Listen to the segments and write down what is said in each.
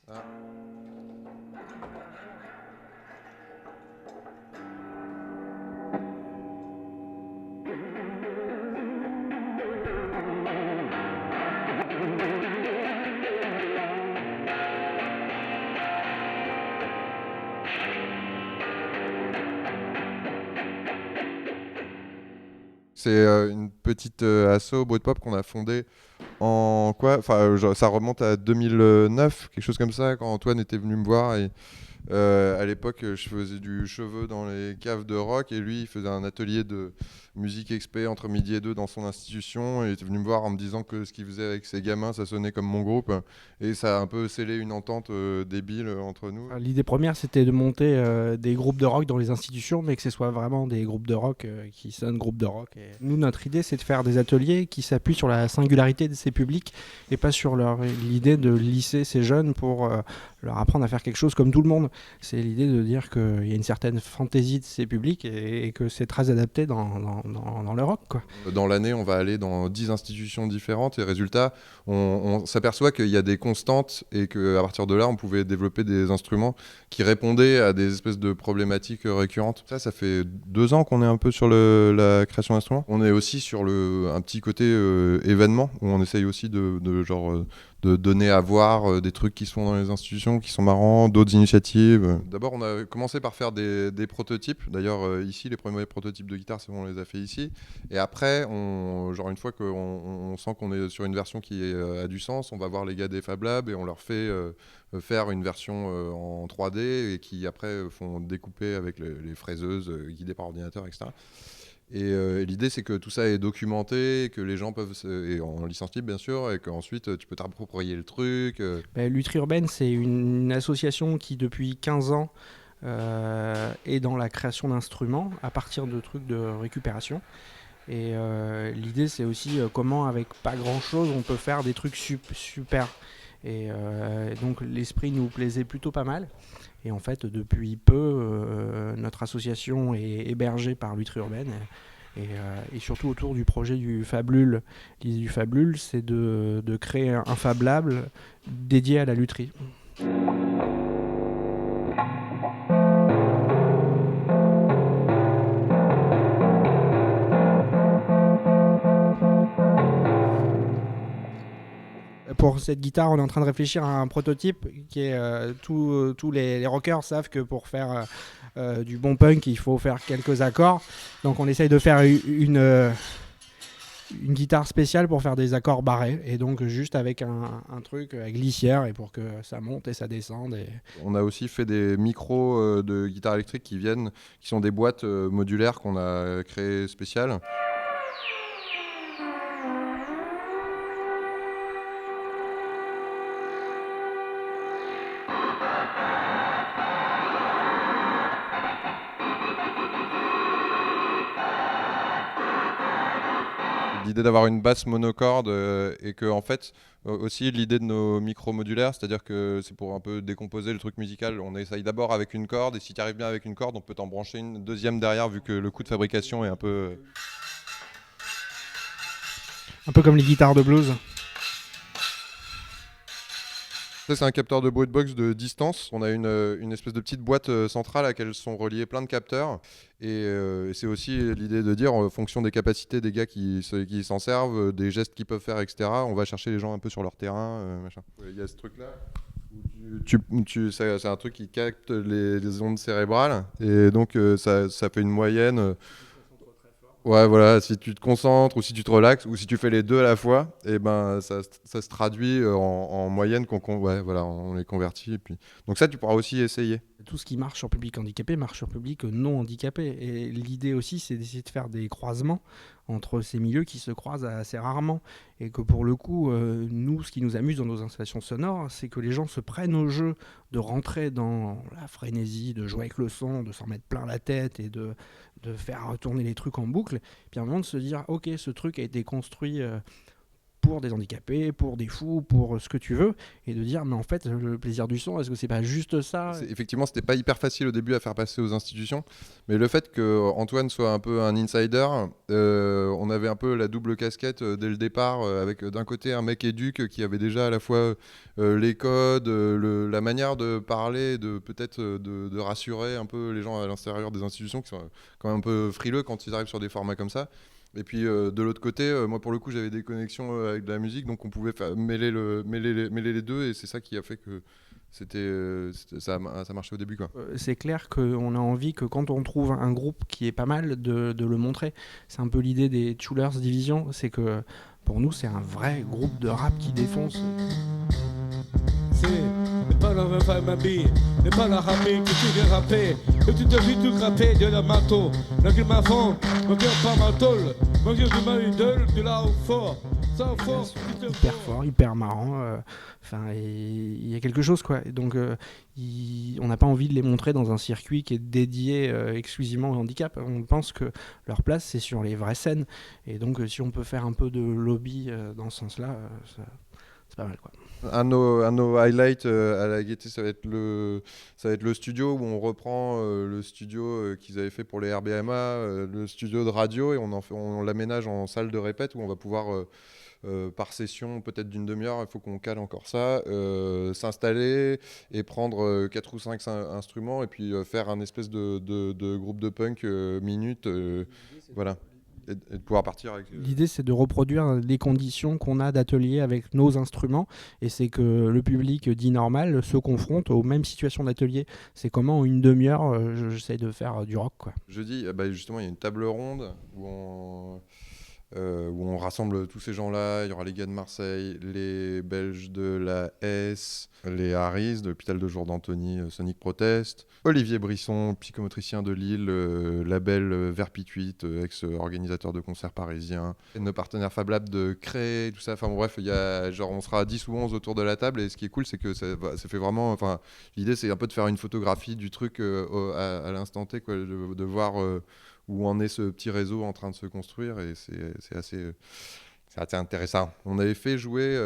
Ah. C'est une petite asso Britpop qu'on a fondée en quoi? Enfin, ça remonte à 2009, quelque chose comme ça, quand Antoine était venu me voir. Et à l'époque, je faisais du cheveu dans les caves de rock et lui, il faisait un atelier de musique expé entre midi et deux dans son institution. Et il était venu me voir en me disant que ce qu'il faisait avec ses gamins, ça sonnait comme mon groupe. Et ça a un peu scellé une entente débile entre nous. Enfin, l'idée première, c'était de monter des groupes de rock dans les institutions, mais que ce soit vraiment des groupes de rock qui sonnent groupe de rock. Et nous, notre idée, c'est de faire des ateliers qui s'appuient sur la singularité de ces publics et pas sur l'idée de lisser ces jeunes pour leur apprendre à faire quelque chose comme tout le monde. C'est l'idée de dire qu'il y a une certaine fantaisie de ces publics et que c'est très adapté dans le rock, quoi. Dans l'année, on va aller dans 10 institutions différentes et résultat, on s'aperçoit qu'il y a des constantes et qu'à partir de là, on pouvait développer des instruments qui répondaient à des espèces de problématiques récurrentes. Ça fait 2 ans qu'on est un peu sur la création d'instruments. On est aussi sur un petit côté événement où on essaye aussi de donner à voir des trucs qui sont dans les institutions, qui sont marrants, d'autres initiatives. D'abord, on a commencé par faire des prototypes. D'ailleurs, ici, les premiers prototypes de guitare, c'est bon, on les a fait ici. Et après, une fois qu'on sent qu'on est sur une version qui a du sens, on va voir les gars des Fab Labs et on leur fait faire une version en 3D et qui après font découper avec les fraiseuses guidées par ordinateur, etc. Et l'idée, c'est que tout ça est documenté, que les gens peuvent, et en licence libre bien sûr, et qu'ensuite tu peux t'approprier le truc. Lutri Urbaine, c'est une association qui, depuis 15 ans, est dans la création d'instruments à partir de trucs de récupération. Et l'idée, c'est aussi comment, avec pas grand-chose, on peut faire des trucs super. Et donc, l'esprit nous plaisait plutôt pas mal. Et en fait, depuis peu, notre association est hébergée par Lutri Urbaine. Et surtout autour du projet du Fablul. L'idée du Fablul, c'est de créer un Fab Lab dédié à la lutherie. Pour cette guitare, on est en train de réfléchir à un prototype qui est tous les rockers savent que pour faire du bon punk, il faut faire quelques accords. Donc on essaye de faire une guitare spéciale pour faire des accords barrés et donc juste avec un truc à glissière et pour que ça monte et ça descende. On a aussi fait des micros de guitare électrique qui sont des boîtes modulaires qu'on a créées spéciales. L'idée d'avoir une basse monocorde et que en fait aussi l'idée de nos micros modulaires, c'est-à-dire que c'est pour un peu décomposer le truc musical. On essaye d'abord avec une corde et si tu arrives bien avec une corde, on peut t'en brancher une deuxième derrière vu que le coût de fabrication est un peu... Un peu comme les guitares de blues. Ça, c'est un capteur de Bootbox de distance. On a une espèce de petite boîte centrale à laquelle sont reliés plein de capteurs. Et c'est aussi l'idée de dire, en fonction des capacités des gars qui s'en servent, des gestes qu'ils peuvent faire, etc., on va chercher les gens un peu sur leur terrain. Machin. Il y a ce truc-là. C'est un truc qui capte les ondes cérébrales. Et donc, ça fait une moyenne. Ouais, voilà, si tu te concentres ou si tu te relaxes ou si tu fais les deux à la fois, et ben ça se traduit en moyenne ouais, voilà, on les convertit. Et puis... Donc ça, tu pourras aussi essayer. Tout ce qui marche sur public handicapé marche sur public non handicapé. Et l'idée aussi, c'est d'essayer de faire des croisements entre ces milieux qui se croisent assez rarement. Et que pour le coup, nous, ce qui nous amuse dans nos installations sonores, c'est que les gens se prennent au jeu de rentrer dans la frénésie, de jouer avec le son, de s'en mettre plein la tête et de faire tourner les trucs en boucle. Puis à un moment de se dire, ok, ce truc a été construit pour des handicapés, pour des fous, pour ce que tu veux, et de dire mais en fait le plaisir du son, est-ce que c'est pas juste ça? Effectivement, c'était pas hyper facile au début à faire passer aux institutions, mais le fait que Antoine soit un peu un insider, on avait un peu la double casquette dès le départ, avec d'un côté un mec éduque qui avait déjà à la fois les codes, la manière de parler, de peut-être de rassurer un peu les gens à l'intérieur des institutions qui sont quand même un peu frileux quand ils arrivent sur des formats comme ça. Et puis de l'autre côté, moi pour le coup j'avais des connexions avec de la musique, donc on pouvait mêler les deux, et c'est ça qui a fait que ça marchait au début, quoi. C'est clair qu'on a envie que quand on trouve un groupe qui est pas mal, de le montrer. C'est un peu l'idée des Chulers Division, c'est que pour nous c'est un vrai groupe de rap qui défonce. C'est pas la même femme habille, n'est pas la rapée que tu viens rapper, que tu te vis tout grappé de la manteau, la gueule ma fond, mon cœur pas ma tôle, mon dieu de ma idole, de là au fort, ça au fort, hyper fort, hyper marrant, enfin il y a quelque chose quoi, et donc on n'a pas envie de les montrer dans un circuit qui est dédié exclusivement au handicap. On pense que leur place c'est sur les vraies scènes, et donc si on peut faire un peu de lobby dans ce sens-là, c'est pas mal quoi. Un de nos highlights à la Gaîté, ça va être le studio où on reprend le studio qu'ils avaient fait pour les RBMA, le studio de radio, et on l'aménage en salle de répète où on va pouvoir par session, peut-être d'une demi-heure, il faut qu'on cale encore ça, s'installer et prendre 4 ou 5 instruments et puis faire un espèce de groupe de punk minute, voilà. Et de pouvoir partir avec... L'idée, c'est de reproduire les conditions qu'on a d'atelier avec nos instruments, et c'est que le public dit normal se confronte aux mêmes situations d'atelier. C'est comment en une demi-heure, j'essaie de faire du rock, quoi. Jeudi, justement, il y a une table ronde où on rassemble tous ces gens-là. Il y aura les gars de Marseille, les Belges de la S, les Harris de l'hôpital de jour d'Antony, Sonic Protest, Olivier Brisson, psychomotricien de Lille, label Verpituite, ex-organisateur de concerts parisiens, et nos partenaires Fab Lab de Cré, tout ça. Enfin bon, bref, on sera 10 ou 11 autour de la table, et ce qui est cool, c'est que ça fait vraiment... Enfin, l'idée, c'est un peu de faire une photographie du truc à l'instant T, quoi, de voir... où en est ce petit réseau en train de se construire, et c'est assez intéressant. On avait fait jouer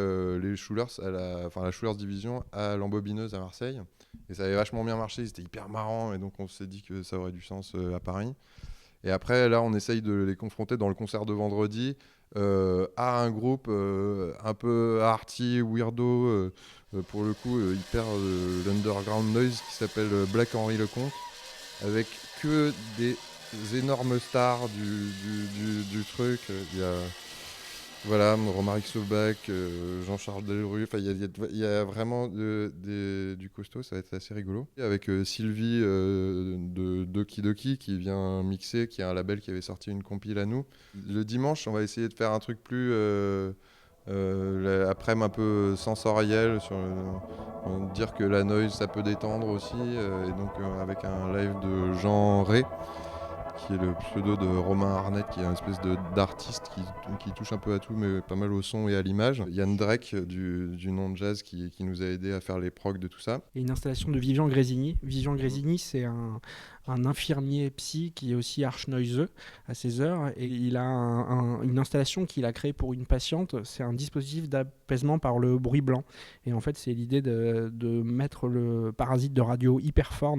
les Schulers la Schulers Division à l'Embobineuse à Marseille, et ça avait vachement bien marché, c'était hyper marrant, et donc on s'est dit que ça aurait du sens à Paris. Et après, là, on essaye de les confronter dans le concert de vendredi à un groupe un peu arty, weirdo, pour le coup, hyper l'underground noise, qui s'appelle Black Henry Lecomte, avec que des énormes stars du truc. Il y a Romaric Sobach, Jean-Charles Delru, enfin il y a vraiment du costaud, ça va être assez rigolo. Avec Sylvie de Doki Doki qui vient mixer, qui a un label qui avait sorti une compile à nous. Le dimanche, on va essayer de faire un truc plus après-midi un peu sensoriel, dire que la noise ça peut détendre aussi, et donc avec un live de Jean Ré, qui est le pseudo de Romain Arnett, qui est une espèce d'artiste qui touche un peu à tout, mais pas mal au son et à l'image. Yann Drake, du nom de jazz, qui nous a aidé à faire les procs de tout ça. Et une installation de Vivian Grésini. Vivian Grésini, c'est un infirmier psy qui est aussi arch-noiseux à ses heures, et il a une installation qu'il a créée pour une patiente. C'est un dispositif d'apaisement par le bruit blanc, et en fait c'est l'idée de mettre le parasite de radio hyper fort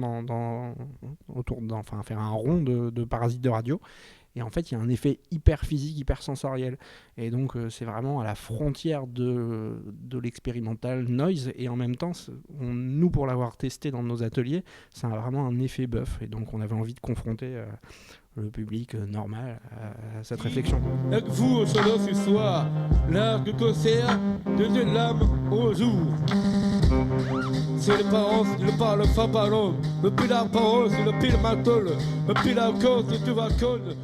faire un rond de parasite de radio. Et en fait, il y a un effet hyper physique, hyper sensoriel. Et donc, c'est vraiment à la frontière de l'expérimental noise. Et en même temps, nous, pour l'avoir testé dans nos ateliers, ça a vraiment un effet bœuf. Et donc, on avait envie de confronter le public normal à cette réflexion. Avec vous, au solo ce soir, l'art du concert de l'âme au jour. C'est les parents, le parle, pas ballon. Le pile à parole, c'est le pile matol. Le pile à cause, tu vas code.